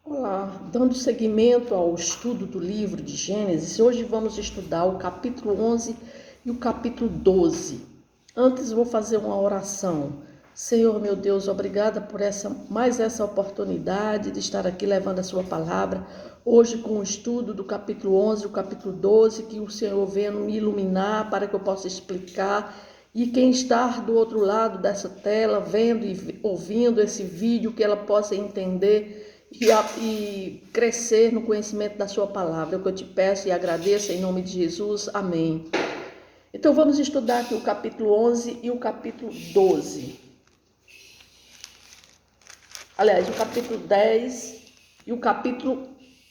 Olá, dando seguimento ao estudo do livro de Gênesis, hoje vamos estudar o capítulo 11 e o capítulo 12. Antes vou fazer uma oração. Senhor, meu Deus, obrigada por mais essa oportunidade de estar aqui levando a sua palavra, hoje com o estudo do capítulo 11 e o capítulo 12, que o Senhor venha me iluminar para que eu possa explicar. E quem está do outro lado dessa tela, vendo e ouvindo esse vídeo, que ela possa entender e crescer no conhecimento da sua palavra. É o que eu te peço e agradeço em nome de Jesus. Amém. Então vamos estudar aqui o capítulo 11 e o capítulo 12. Aliás, o capítulo 10 e o capítulo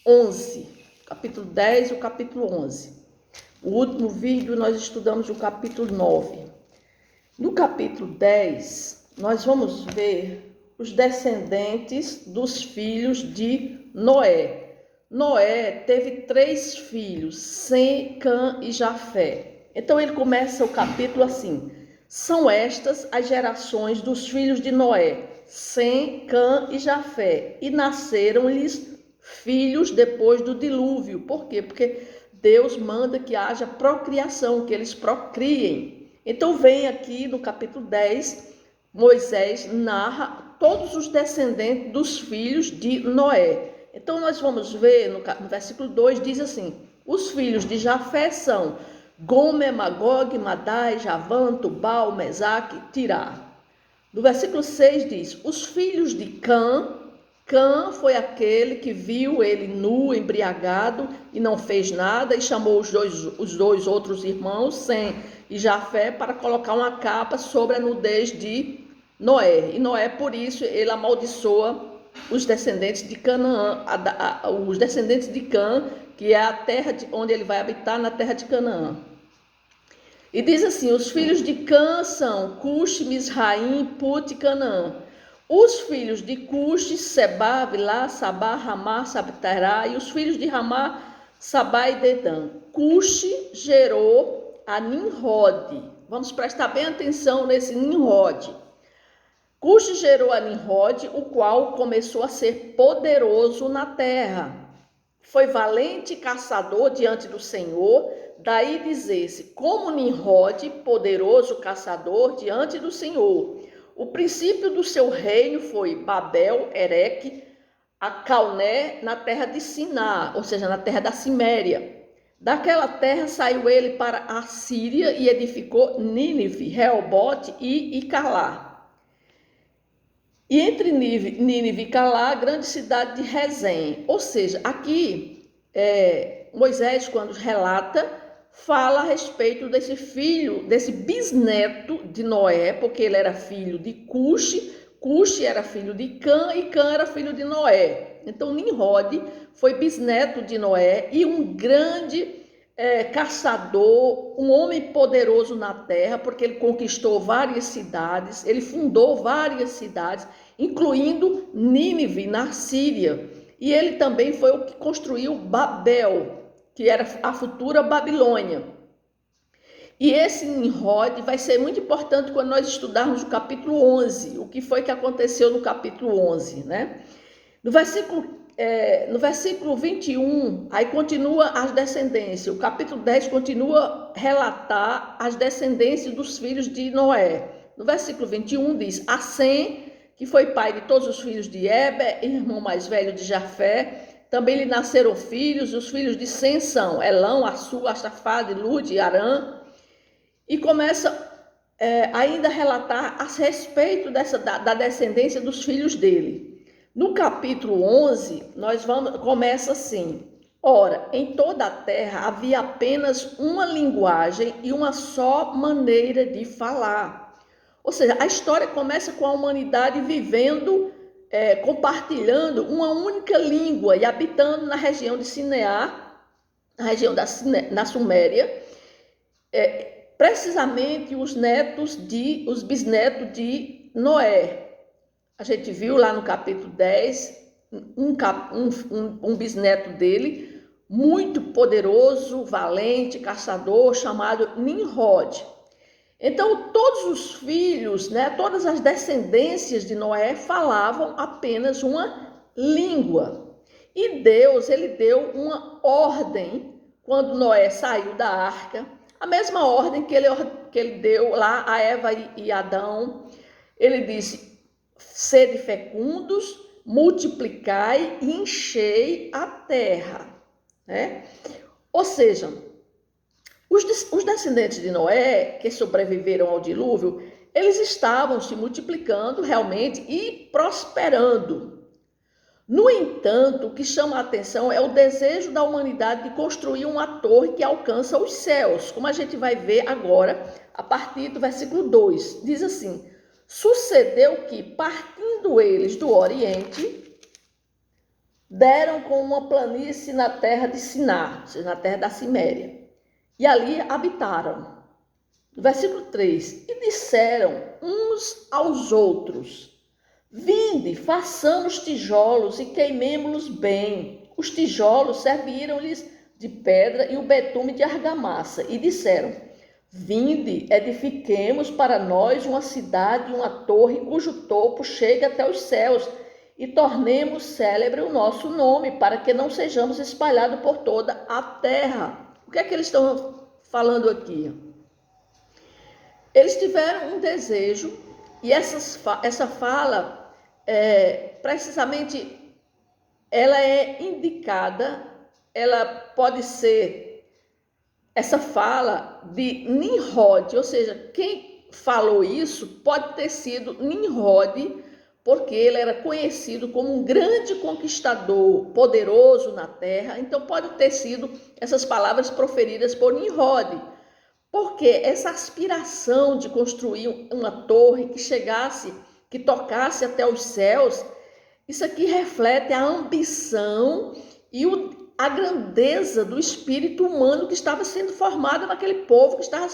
11. Capítulo 10 e o capítulo 11. O último vídeo nós estudamos o capítulo 9. No capítulo 10, nós vamos ver os descendentes dos filhos de Noé. Noé teve 3 filhos, Sem, Cã e Jafé. Então ele começa o capítulo assim: são estas as gerações dos filhos de Noé, Sem, Cã e Jafé, e nasceram-lhes filhos depois do dilúvio. Por quê? Porque Deus manda que haja procriação, que eles procriem. Então vem aqui no capítulo 10, Moisés narra todos os descendentes dos filhos de Noé. Então nós vamos ver no versículo 2, diz assim: os filhos de Jafé são Gomer, Magog, Madai, Javã, Tubal, Mesaque, Tirá. No versículo 6 diz: os filhos de Cã. Cã foi aquele que viu ele nu, embriagado, e não fez nada, e chamou os dois outros irmãos, Sem e Jafé, para colocar uma capa sobre a nudez de Noé. E Noé, por isso, ele amaldiçoa os descendentes de Canaã, os descendentes de Cã, que é a terra onde ele vai habitar, na terra de Canaã. E diz assim: os filhos de Cã são Cuxi, Misraim, Put e Canaã. Os filhos de Cuxi, Sebá, Vilá, Sabá, Ramá, Sabterá, e os filhos de Ramá, Sabá e Dedã. Cuxi gerou a Nimrod. Vamos prestar bem atenção nesse Nimrod. Cuxi gerou a Nimrod, o qual começou a ser poderoso na terra. Foi valente caçador diante do Senhor, daí dizer-se, como Nimrod, poderoso caçador diante do Senhor. O princípio do seu reino foi Babel, Ereque, a Calné, na terra de Siná, ou seja, na terra da Ciméria. Daquela terra saiu ele para a Síria e edificou Nínive, Reobote e Icalá. E entre Nínive e Calá, a grande cidade de Rezém. Ou seja, aqui Moisés, quando relata, fala a respeito desse filho, desse bisneto de Noé, porque ele era filho de Cuxi, Cuxi era filho de Cã e Cã era filho de Noé. Então Nimrod foi bisneto de Noé e um grande caçador, um homem poderoso na terra, porque ele conquistou várias cidades, ele fundou várias cidades, incluindo Nínive, na Síria. E ele também foi o que construiu Babel, que era a futura Babilônia. E esse Nimrod vai ser muito importante quando nós estudarmos o capítulo 11, o que foi que aconteceu no capítulo 11, né? No versículo 21, aí continua as descendências. O capítulo 10 continua a relatar as descendências dos filhos de Noé. No versículo 21 diz: a Sem, que foi pai de todos os filhos de Eber, irmão mais velho de Jafé, também lhe nasceram filhos, e os filhos de Sem são Elão, Assur, Astafade, Lude e Arã. E começa ainda a relatar a respeito da descendência dos filhos dele. No capítulo 11, começa assim: ora, em toda a terra havia apenas uma linguagem e uma só maneira de falar. Ou seja, a história começa com a humanidade vivendo, compartilhando uma única língua e habitando na região de Sinear, na região na Suméria, precisamente os bisnetos de Noé. A gente viu lá no capítulo 10, um bisneto dele, muito poderoso, valente, caçador, chamado Nimrod. Então, todos os filhos, todas as descendências de Noé falavam apenas uma língua. E Deus, ele deu uma ordem quando Noé saiu da arca, a mesma ordem que ele deu lá a Eva e Adão. Ele disse: sede fecundos, multiplicai e enchei a terra, né? Ou seja, os descendentes de Noé, que sobreviveram ao dilúvio, eles estavam se multiplicando realmente e prosperando. No entanto, o que chama a atenção é o desejo da humanidade de construir uma torre que alcança os céus, como a gente vai ver agora, a partir do versículo 2. Diz assim: sucedeu que, partindo eles do Oriente, deram com uma planície na terra de Siná, ou seja, na terra da Ciméria, e ali habitaram. No versículo 3, e disseram uns aos outros: vinde, façamos tijolos e queimemo-los bem. Os tijolos serviram-lhes de pedra e o betume de argamassa. E disseram: vinde, edifiquemos para nós uma cidade, uma torre, cujo topo chegue até os céus, e tornemos célebre o nosso nome, para que não sejamos espalhados por toda a terra. O que é que eles estão falando aqui? Eles tiveram um desejo, e essa fala, precisamente, ela é indicada, ela pode ser, essa fala de Nimrod, ou seja, quem falou isso pode ter sido Nimrod, porque ele era conhecido como um grande conquistador, poderoso na terra. Então pode ter sido essas palavras proferidas por Nimrod, porque essa aspiração de construir uma torre que chegasse, que tocasse até os céus, isso aqui reflete a ambição e a grandeza do espírito humano que estava sendo formado naquele povo que estava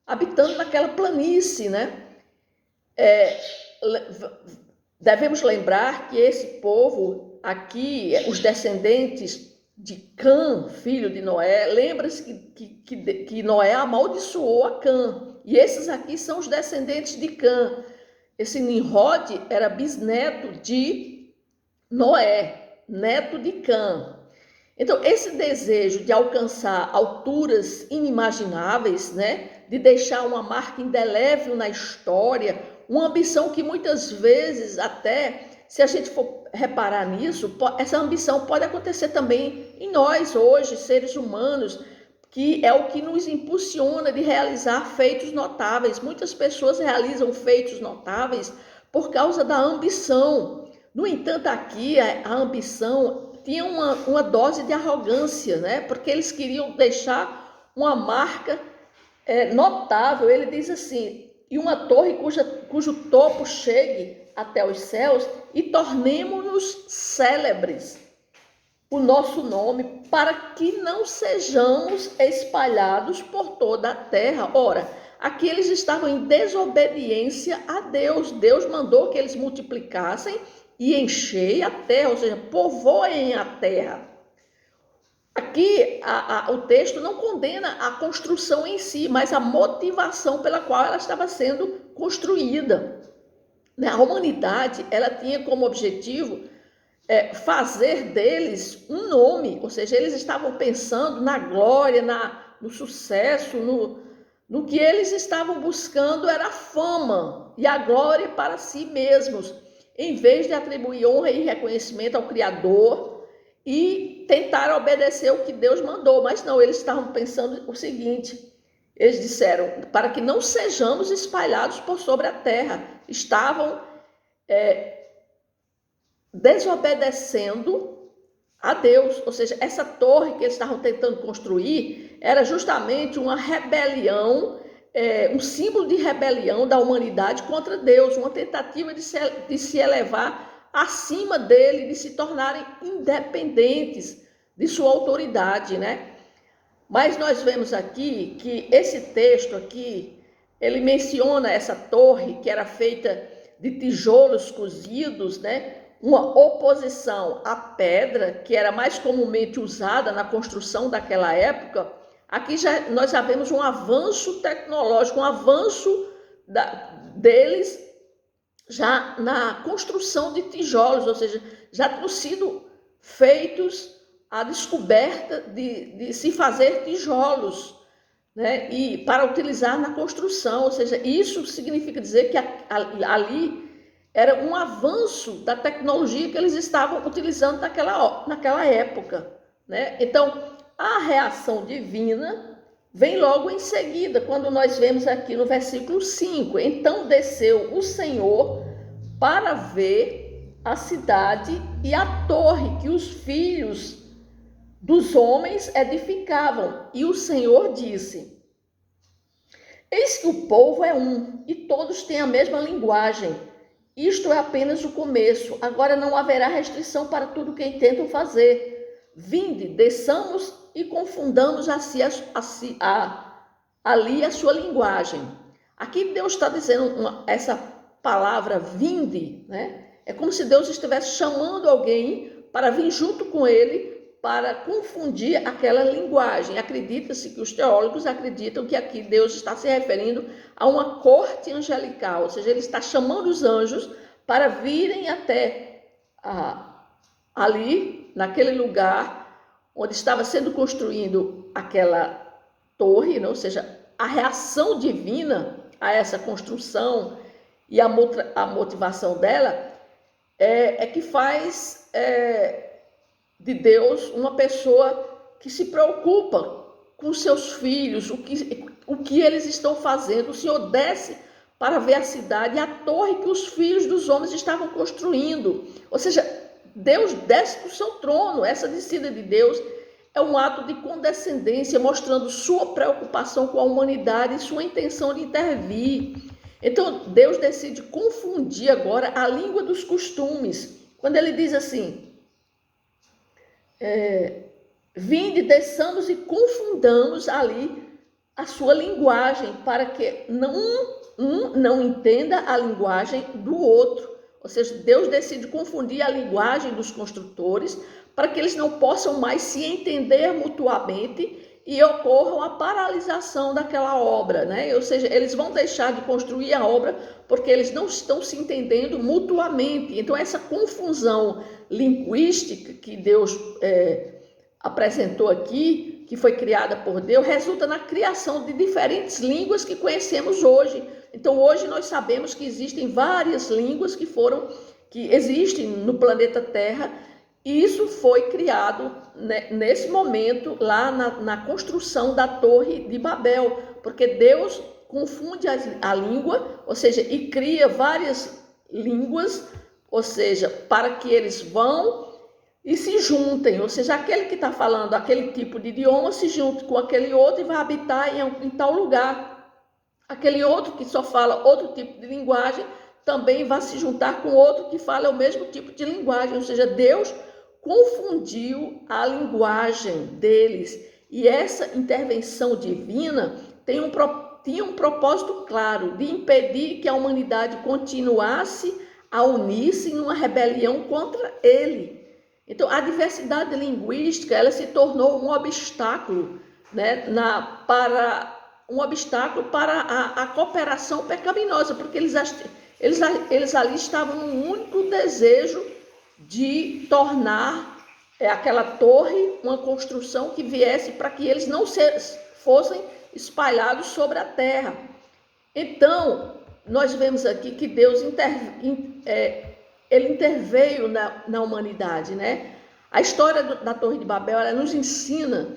habitando naquela planície, né? Devemos lembrar que esse povo aqui, os descendentes de Cã, filho de Noé, lembra-se que Noé amaldiçoou a Cã, e esses aqui são os descendentes de Cã. Esse Nimrod era bisneto de Noé, neto de Cã. Então, esse desejo de alcançar alturas inimagináveis, né, de deixar uma marca indelével na história, uma ambição que muitas vezes até, se a gente for reparar nisso, essa ambição pode acontecer também em nós hoje, seres humanos, que é o que nos impulsiona de realizar feitos notáveis. Muitas pessoas realizam feitos notáveis por causa da ambição. No entanto, aqui a ambição tinha uma dose de arrogância, né? Porque eles queriam deixar uma marca notável. Ele diz assim: e uma torre cujo topo chegue até os céus, e tornemo-nos célebres o nosso nome, para que não sejamos espalhados por toda a terra. Ora, aqui eles estavam em desobediência a Deus. Deus mandou que eles multiplicassem e enchei a terra, ou seja, povoem a terra. Aqui o texto não condena a construção em si, mas a motivação pela qual ela estava sendo construída. A humanidade, ela tinha como objetivo fazer deles um nome, ou seja, eles estavam pensando na glória, no sucesso, no que eles estavam buscando era a fama e a glória para si mesmos, em vez de atribuir honra e reconhecimento ao Criador e tentar obedecer o que Deus mandou. Mas não, eles estavam pensando o seguinte: eles disseram, para que não sejamos espalhados por sobre a terra. Estavam desobedecendo a Deus, ou seja, essa torre que eles estavam tentando construir era justamente uma rebelião, um símbolo de rebelião da humanidade contra Deus, uma tentativa de se elevar acima dele, de se tornarem independentes de sua autoridade, né? Mas nós vemos aqui que esse texto aqui, ele menciona essa torre que era feita de tijolos cozidos, né? Uma oposição à pedra, que era mais comumente usada na construção daquela época. Aqui nós já vemos um avanço tecnológico, um avanço deles já na construção de tijolos, ou seja, já tinham sido feitos a descoberta de se fazer tijolos, né? E para utilizar na construção, ou seja, isso significa dizer que ali era um avanço da tecnologia que eles estavam utilizando naquela época, né? Então, a reação divina vem logo em seguida, quando nós vemos aqui no versículo 5. Então desceu o Senhor para ver a cidade e a torre que os filhos dos homens edificavam. E o Senhor disse: eis que o povo é um, e todos têm a mesma linguagem. Isto é apenas o começo. Agora não haverá restrição para tudo que intentam fazer. Vinde, desçamos e confundamos ali a sua linguagem. Aqui Deus está dizendo essa palavra vinde, né? É como se Deus estivesse chamando alguém para vir junto com ele para confundir aquela linguagem. Acredita-se que os teólogos acreditam que aqui Deus está se referindo a uma corte angelical, ou seja, ele está chamando os anjos para virem até ali, naquele lugar onde estava sendo construído aquela torre, né? Ou seja, a reação divina a essa construção e a motivação dela é que faz de Deus uma pessoa que se preocupa com seus filhos, o que eles estão fazendo. O Senhor desce para ver a cidade e a torre que os filhos dos homens estavam construindo. Ou seja, Deus desce do seu trono. Essa descida de Deus é um ato de condescendência, mostrando sua preocupação com a humanidade e sua intenção de intervir. Então, Deus decide confundir agora a língua dos costumes. Quando ele diz assim, vinde, desçamos e confundamos ali a sua linguagem, para que um não entenda a linguagem do outro. Ou seja, Deus decide confundir a linguagem dos construtores para que eles não possam mais se entender mutuamente e ocorra a paralisação daquela obra, né? Ou seja, eles vão deixar de construir a obra porque eles não estão se entendendo mutuamente. Então, essa confusão linguística que Deus apresentou aqui, que foi criada por Deus, resulta na criação de diferentes línguas que conhecemos hoje. Então, hoje nós sabemos que existem várias línguas que existem no planeta Terra, e isso foi criado, né, nesse momento, lá na construção da Torre de Babel, porque Deus confunde a língua, ou seja, e cria várias línguas, ou seja, para que eles vão e se juntem, ou seja, aquele que está falando aquele tipo de idioma se junta com aquele outro e vai habitar em tal lugar. Aquele outro que só fala outro tipo de linguagem também vai se juntar com outro que fala o mesmo tipo de linguagem, ou seja, Deus confundiu a linguagem deles. E essa intervenção divina tinha um propósito claro, de impedir que a humanidade continuasse a unir-se numa rebelião contra ele. Então, a diversidade linguística, ela se tornou um obstáculo, né, um obstáculo para a cooperação pecaminosa, porque eles ali estavam num único desejo de tornar aquela torre uma construção que viesse para que eles não fossem espalhados sobre a terra. Então, nós vemos aqui que Deus ele interveio na humanidade, né? A história da Torre de Babel, ela nos ensina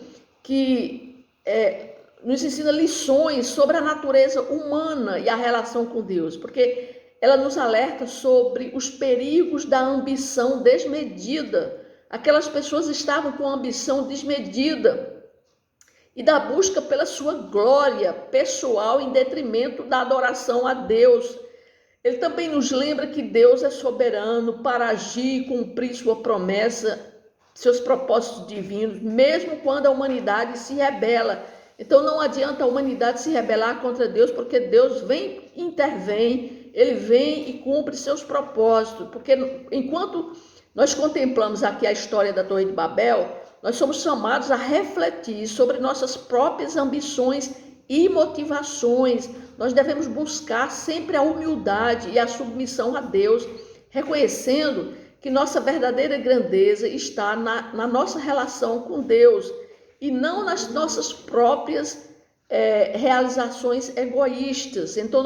lições sobre a natureza humana e a relação com Deus, porque ela nos alerta sobre os perigos da ambição desmedida. Aquelas pessoas estavam com ambição desmedida e da busca pela sua glória pessoal em detrimento da adoração a Deus. Ele também nos lembra que Deus é soberano para agir e cumprir sua promessa, seus propósitos divinos, mesmo quando a humanidade se rebela. Então não adianta a humanidade se rebelar contra Deus, porque Deus intervém, ele vem e cumpre seus propósitos. Porque enquanto nós contemplamos aqui a história da Torre de Babel, nós somos chamados a refletir sobre nossas próprias ambições e motivações. Nós devemos buscar sempre a humildade e a submissão a Deus, reconhecendo que nossa verdadeira grandeza está na nossa relação com Deus e não nas nossas próprias realizações egoístas. Então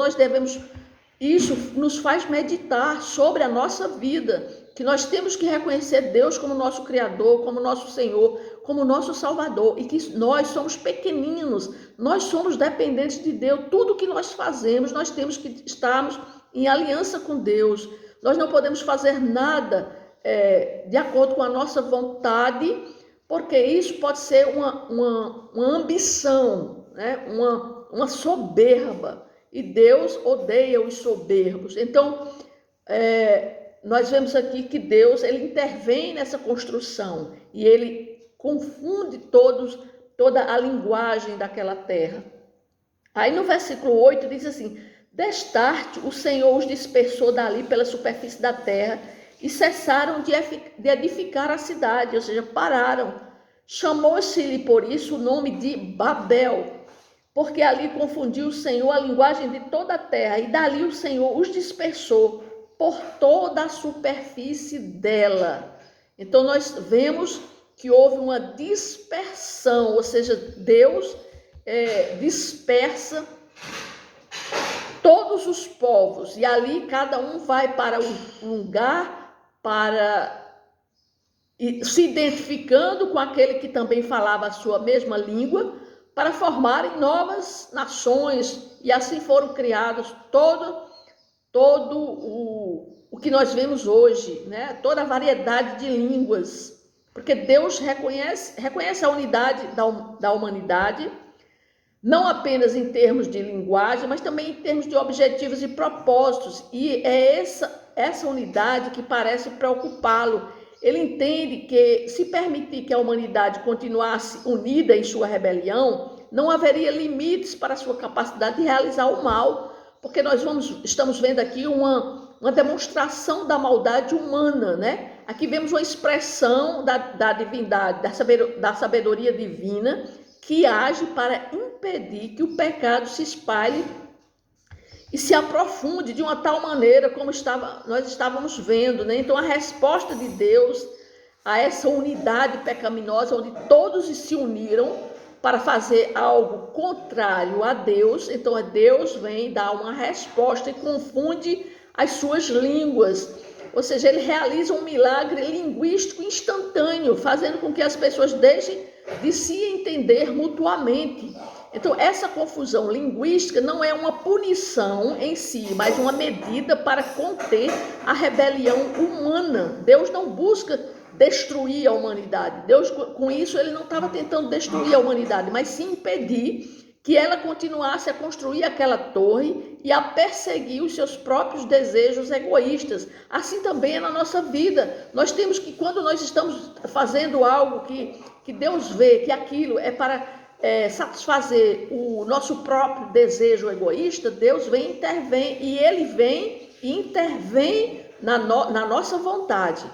isso nos faz meditar sobre a nossa vida, que nós temos que reconhecer Deus como nosso Criador, como nosso Senhor, como nosso Salvador, e que nós somos pequeninos, nós somos dependentes de Deus. Tudo que nós fazemos, nós temos que estarmos em aliança com Deus. Nós não podemos fazer nada de acordo com a nossa vontade, porque isso pode ser uma ambição, né? uma soberba. E Deus odeia os soberbos. Então, nós vemos aqui que Deus, ele intervém nessa construção e ele confunde toda a linguagem daquela terra. Aí no versículo 8 diz assim: destarte o Senhor os dispersou dali pela superfície da terra e cessaram de edificar a cidade, ou seja, pararam. Chamou-se-lhe por isso o nome de Babel, porque ali confundiu o Senhor a linguagem de toda a terra, e dali o Senhor os dispersou por toda a superfície dela. Então nós vemos que houve uma dispersão, ou seja, Deus dispersa todos os povos, e ali cada um vai para um lugar se identificando com aquele que também falava a sua mesma língua, para formarem novas nações, e assim foram criados todo o que nós vemos hoje, né? Toda a variedade de línguas, porque Deus reconhece a unidade da humanidade, não apenas em termos de linguagem, mas também em termos de objetivos e propósitos, e é essa unidade que parece preocupá-lo. Ele entende que, se permitir que a humanidade continuasse unida em sua rebelião, não haveria limites para a sua capacidade de realizar o mal, porque estamos vendo aqui uma demonstração da maldade humana, né? Aqui vemos uma expressão da divindade, da sabedoria divina, que age para impedir que o pecado se espalhe e se aprofunde de uma tal maneira como nós estávamos vendo, né? Então a resposta de Deus a essa unidade pecaminosa, onde todos se uniram para fazer algo contrário a Deus, então Deus vem dar uma resposta e confunde as suas línguas, ou seja, ele realiza um milagre linguístico instantâneo, fazendo com que as pessoas deixem de se entender mutuamente. Então, essa confusão linguística não é uma punição em si, mas uma medida para conter a rebelião humana. Deus não busca destruir a humanidade. Deus, com isso, ele não estava tentando destruir a humanidade, mas sim impedir que ela continuasse a construir aquela torre e a perseguir os seus próprios desejos egoístas. Assim também é na nossa vida. Nós temos que, quando nós estamos fazendo algo que Deus vê que aquilo é para satisfazer o nosso próprio desejo egoísta, Deus intervém, e ele vem e intervém na nossa vontade.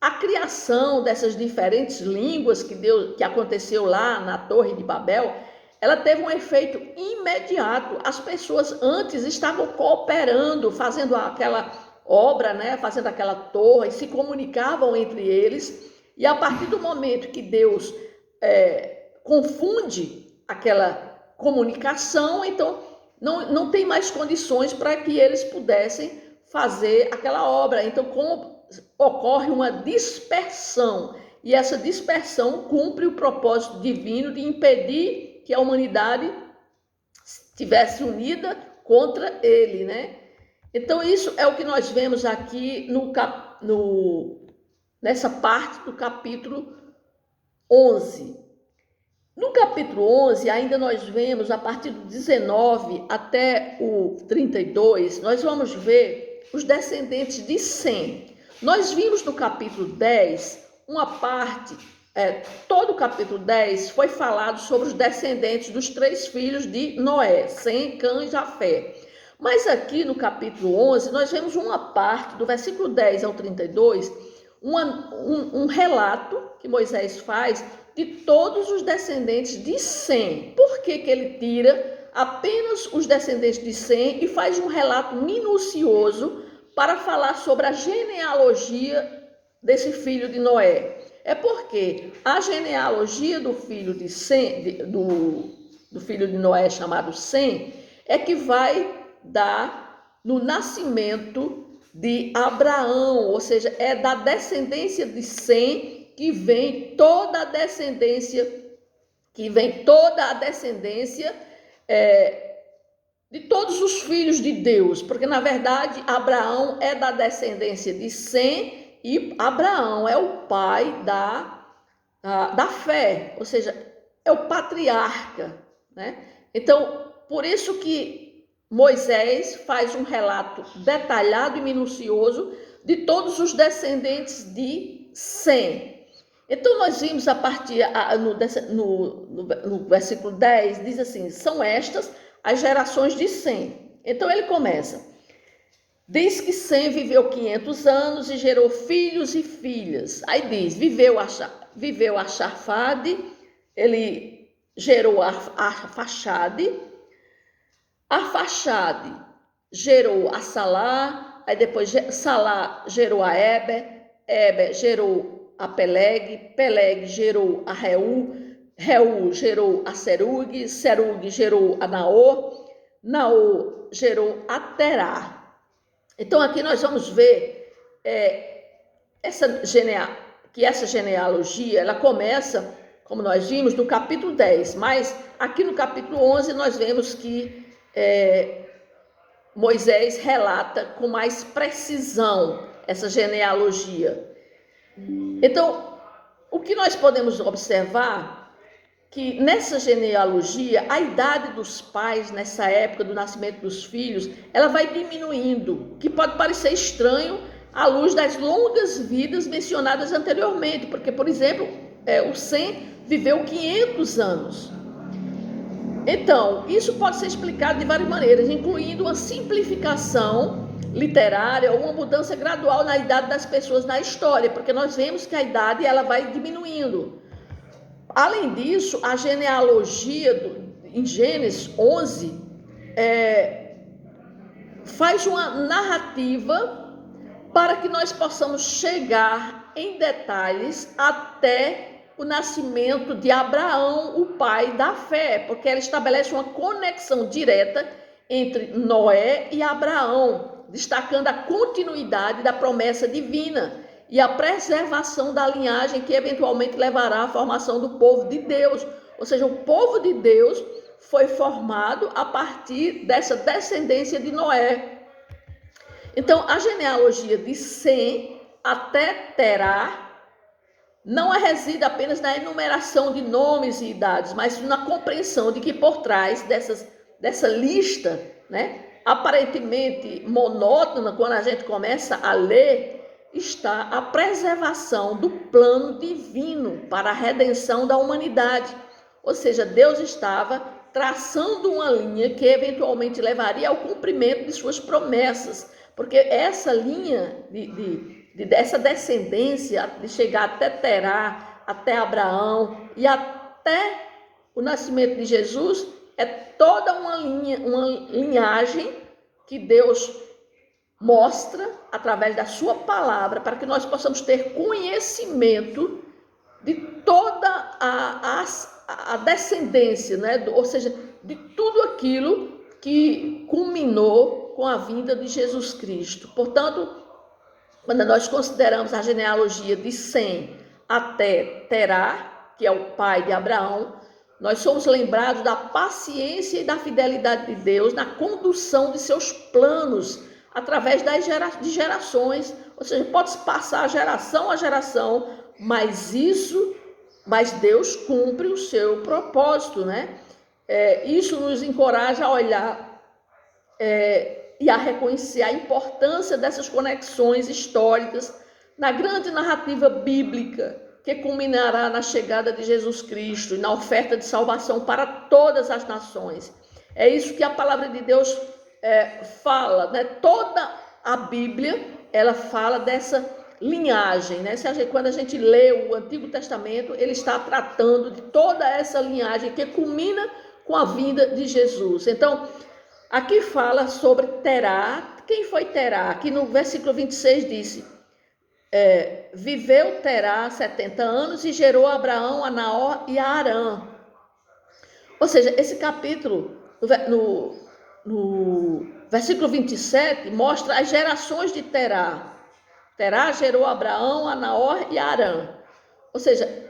A criação dessas diferentes línguas que aconteceu lá na Torre de Babel, ela teve um efeito imediato. As pessoas antes estavam cooperando, fazendo aquela obra, né, fazendo aquela torre, se comunicavam entre eles, e a partir do momento que Deus confunde aquela comunicação, então não tem mais condições para que eles pudessem fazer aquela obra. Então, como ocorre uma dispersão, e essa dispersão cumpre o propósito divino de impedir que a humanidade estivesse unida contra ele, né? Então, isso é o que nós vemos aqui nessa parte do capítulo 11. No capítulo 11, ainda nós vemos, a partir do 19 até o 32, nós vamos ver os descendentes de Sem. Nós vimos no capítulo 10, uma parte, todo o capítulo 10 foi falado sobre os descendentes dos 3 filhos de Noé, Sem, Cã e Jafé. Mas aqui no capítulo 11, nós vemos uma parte, do versículo 10 ao 32, um relato que Moisés faz de todos os descendentes de Sem. Por que ele tira apenas os descendentes de Sem e faz um relato minucioso para falar sobre a genealogia desse filho de Noé? É porque a genealogia do filho de Sem, do filho de Noé chamado Sem, é que vai dar no nascimento de Abraão, ou seja, é da descendência de Sem que vem toda a descendência, de todos os filhos de Deus, porque na verdade Abraão é da descendência de Sem e Abraão é o pai da fé, ou seja, é o patriarca, né? Então, por isso que Moisés faz um relato detalhado e minucioso de todos os descendentes de Sem. Então, nós vimos a partir, no versículo 10, diz assim, são estas as gerações de Sem. Então, ele começa, diz que Sem viveu 500 anos e gerou filhos e filhas. Aí diz, viveu Arfaxade, ele gerou Arfaxade, Arfaxade gerou a Salá, aí depois Salá gerou a Eber, Eber gerou a Peleg, Peleg gerou a Reu, Reu gerou a Serug, Serug gerou a Naor, Naor gerou a Terá. Então aqui nós vamos ver que essa genealogia, ela começa, como nós vimos, no capítulo 10, mas aqui no capítulo 11 nós vemos que Moisés relata com mais precisão essa genealogia. Então, o que nós podemos observar que nessa genealogia, a idade dos pais nessa época do nascimento dos filhos, ela vai diminuindo, que pode parecer estranho à luz das longas vidas mencionadas anteriormente, porque, por exemplo, o Sem viveu 500 anos. Então, isso pode ser explicado de várias maneiras, incluindo uma simplificação literária ou uma mudança gradual na idade das pessoas na história, porque nós vemos que a idade ela vai diminuindo. Além disso, a genealogia em Gênesis 11 faz uma narrativa para que nós possamos chegar em detalhes até o nascimento de Abraão, o pai da fé, porque ela estabelece uma conexão direta entre Noé e Abraão, destacando a continuidade da promessa divina e a preservação da linhagem que eventualmente levará à formação do povo de Deus. Ou seja, o povo de Deus foi formado a partir dessa descendência de Noé. Então, a genealogia de Sem até Terá não reside apenas na enumeração de nomes e idades, mas na compreensão de que por trás dessa lista, né, aparentemente monótona, quando a gente começa a ler, está a preservação do plano divino para a redenção da humanidade. Ou seja, Deus estava traçando uma linha que eventualmente levaria ao cumprimento de suas promessas, porque essa linha dessa descendência, de chegar até Terá, até Abraão e até o nascimento de Jesus, é toda uma linhagem que Deus mostra através da sua palavra para que nós possamos ter conhecimento de toda a descendência, né? Ou seja, de tudo aquilo que culminou com a vinda de Jesus Cristo. Portanto, quando nós consideramos a genealogia de Sem até Terá, que é o pai de Abraão, nós somos lembrados da paciência e da fidelidade de Deus na condução de seus planos através de gerações. Ou seja, pode-se passar geração a geração, mas Deus cumpre o seu propósito, né? Isso nos encoraja a olhar e a reconhecer a importância dessas conexões históricas na grande narrativa bíblica que culminará na chegada de Jesus Cristo e na oferta de salvação para todas as nações. É isso que a palavra de Deus fala, né? Toda a Bíblia, ela fala dessa linhagem, né? Quando a gente lê o Antigo Testamento, ele está tratando de toda essa linhagem que culmina com a vinda de Jesus. Então, aqui fala sobre Terá. Quem foi Terá? Aqui no versículo 26 disse: viveu Terá 70 anos e gerou a Abraão, a Naor e a Arã. Ou seja, esse capítulo, no versículo 27, mostra as gerações de Terá. Terá gerou a Abraão, a Naor e a Arã. Ou seja,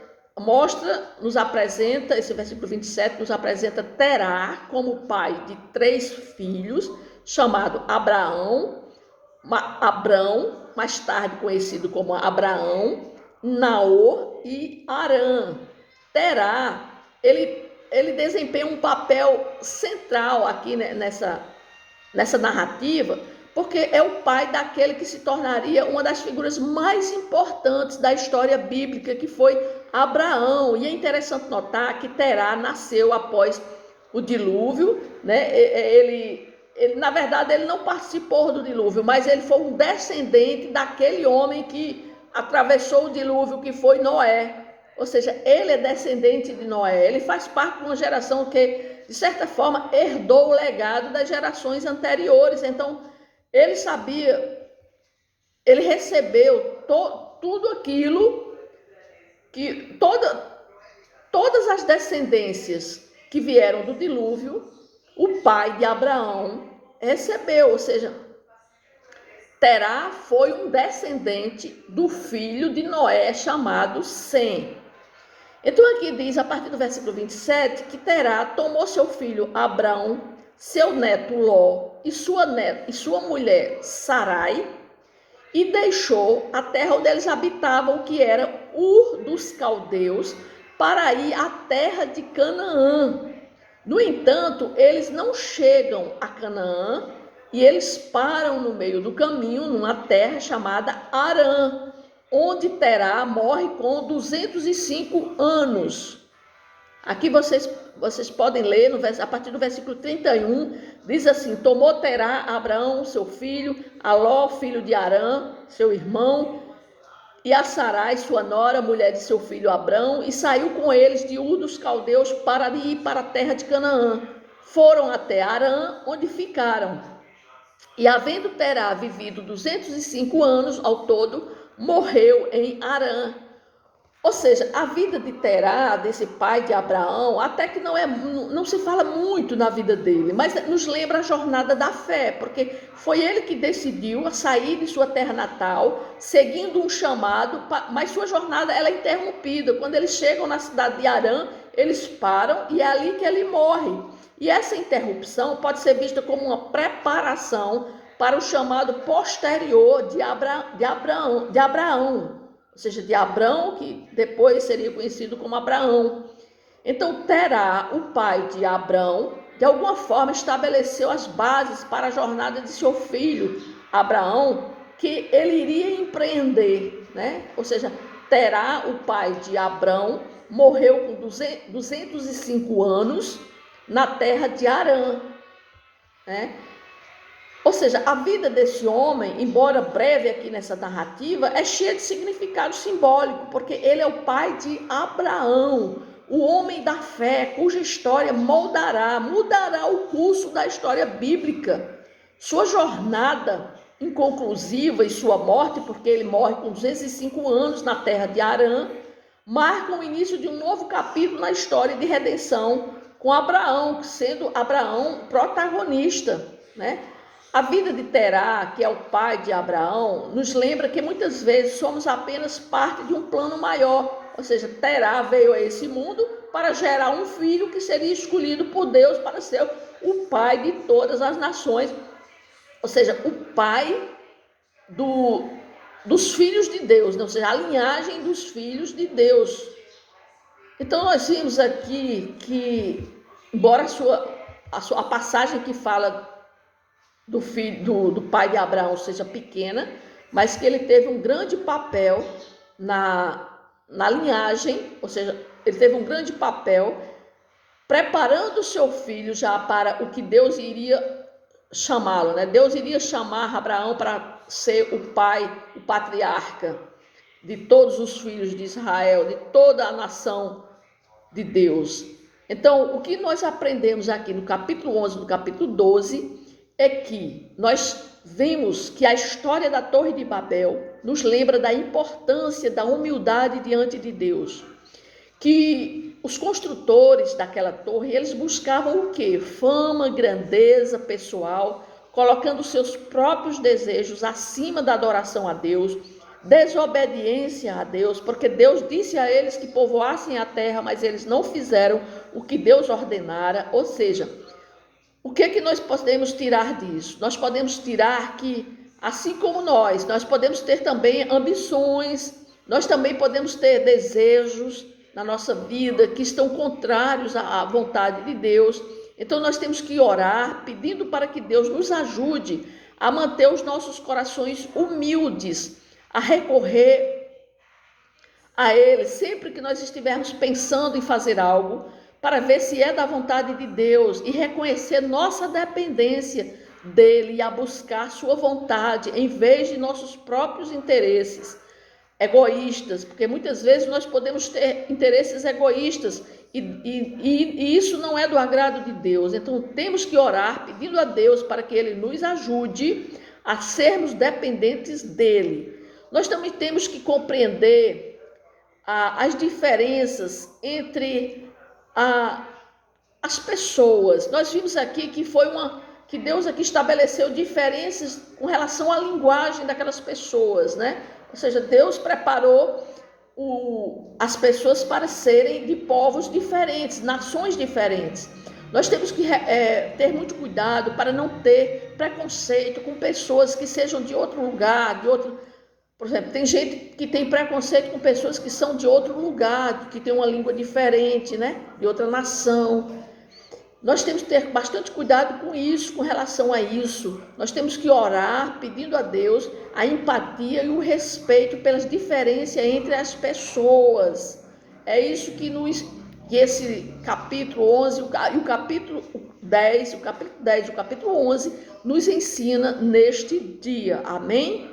nos apresenta, esse versículo 27 nos apresenta Terá como pai de 3 filhos, chamado Abrão, mais tarde conhecido como Abraão, Naor e Arã. Terá, ele desempenha um papel central aqui nessa narrativa, porque é o pai daquele que se tornaria uma das figuras mais importantes da história bíblica, que foi Abraão. E é interessante notar que Terá nasceu após o dilúvio, né? Na verdade, ele não participou do dilúvio, mas ele foi um descendente daquele homem que atravessou o dilúvio, que foi Noé. Ou seja, ele é descendente de Noé. Ele faz parte de uma geração que, de certa forma, herdou o legado das gerações anteriores. Então, ele sabia, ele recebeu tudo aquilo que todas as descendências que vieram do dilúvio, o pai de Abraão recebeu. Ou seja, Terá foi um descendente do filho de Noé chamado Sem. Então aqui diz, a partir do versículo 27, que Terá tomou seu filho Abrão, seu neto Ló e sua mulher Sarai, e deixou a terra onde eles habitavam, que era Ur dos Caldeus, para ir à terra de Canaã. No entanto, eles não chegam a Canaã e eles param no meio do caminho, numa terra chamada Harã, onde Terá morre com 205 anos. Aqui vocês podem ler, a partir do versículo 31, diz assim: tomou Terá Abraão, seu filho, a Ló, filho de Harã, seu irmão, e a Sarai, sua nora, mulher de seu filho Abrão, e saiu com eles de Ur dos Caldeus para ir para a terra de Canaã. Foram até Harã, onde ficaram. E havendo Terá vivido 205 anos ao todo, morreu em Harã. Ou seja, a vida de Terá, desse pai de Abraão, até que não se fala muito na vida dele, mas nos lembra a jornada da fé, porque foi ele que decidiu a sair de sua terra natal, seguindo um chamado, mas sua jornada ela é interrompida. Quando eles chegam na cidade de Harã, eles param e é ali que ele morre. E essa interrupção pode ser vista como uma preparação para o chamado posterior de Abraão. Ou seja, de Abrão, que depois seria conhecido como Abraão. Então, Terá, o pai de Abrão, de alguma forma estabeleceu as bases para a jornada de seu filho, Abraão, que ele iria empreender, né? Ou seja, Terá, o pai de Abrão, morreu com 205 anos na terra de Harã, né? Ou seja, a vida desse homem, embora breve aqui nessa narrativa, é cheia de significado simbólico, porque ele é o pai de Abraão, o homem da fé, cuja história mudará o curso da história bíblica. Sua jornada inconclusiva e sua morte, porque ele morre com 205 anos na terra de Harã, marcam o início de um novo capítulo na história de redenção, com Abraão, sendo Abraão protagonista, né? A vida de Terá, que é o pai de Abraão, nos lembra que muitas vezes somos apenas parte de um plano maior. Ou seja, Terá veio a esse mundo para gerar um filho que seria escolhido por Deus para ser o pai de todas as nações. Ou seja, o pai dos filhos de Deus, né? Ou seja, a linhagem dos filhos de Deus. Então nós vimos aqui que, embora a passagem que fala do pai de Abraão seja pequena, mas que ele teve um grande papel na linhagem, ou seja, ele teve um grande papel preparando o seu filho já para o que Deus iria chamá-lo, né? Deus iria chamar Abraão para ser o pai, o patriarca de todos os filhos de Israel, de toda a nação de Deus. Então, o que nós aprendemos aqui no capítulo 11, no capítulo 12, é que nós vimos que a história da Torre de Babel nos lembra da importância da humildade diante de Deus. Que os construtores daquela torre, eles buscavam o quê? Fama, grandeza pessoal, colocando seus próprios desejos acima da adoração a Deus, desobediência a Deus, porque Deus disse a eles que povoassem a terra, mas eles não fizeram o que Deus ordenara. Ou seja, o que é que nós podemos tirar disso? Nós podemos tirar que, assim como nós podemos ter também ambições, nós também podemos ter desejos na nossa vida que estão contrários à vontade de Deus. Então nós temos que orar pedindo para que Deus nos ajude a manter os nossos corações humildes, a recorrer a Ele sempre que nós estivermos pensando em fazer algo, para ver se é da vontade de Deus e reconhecer nossa dependência dele e a buscar sua vontade em vez de nossos próprios interesses egoístas, porque muitas vezes nós podemos ter interesses egoístas e isso não é do agrado de Deus. Então temos que orar pedindo a Deus para que Ele nos ajude a sermos dependentes dele. Nós também temos que compreender as diferenças entre as pessoas. Nós vimos aqui que Deus aqui estabeleceu diferenças com relação à linguagem daquelas pessoas, né? Ou seja, Deus preparou as pessoas para serem de povos diferentes, nações diferentes. Nós temos que ter muito cuidado para não ter preconceito com pessoas que sejam de outro lugar, Por exemplo, tem gente que tem preconceito com pessoas que são de outro lugar, que tem uma língua diferente, né? De outra nação. Nós temos que ter bastante cuidado com isso, com relação a isso. Nós temos que orar pedindo a Deus a empatia e o respeito pelas diferenças entre as pessoas. É isso que esse capítulo 11 e o capítulo 10, o capítulo 11 nos ensina neste dia. Amém?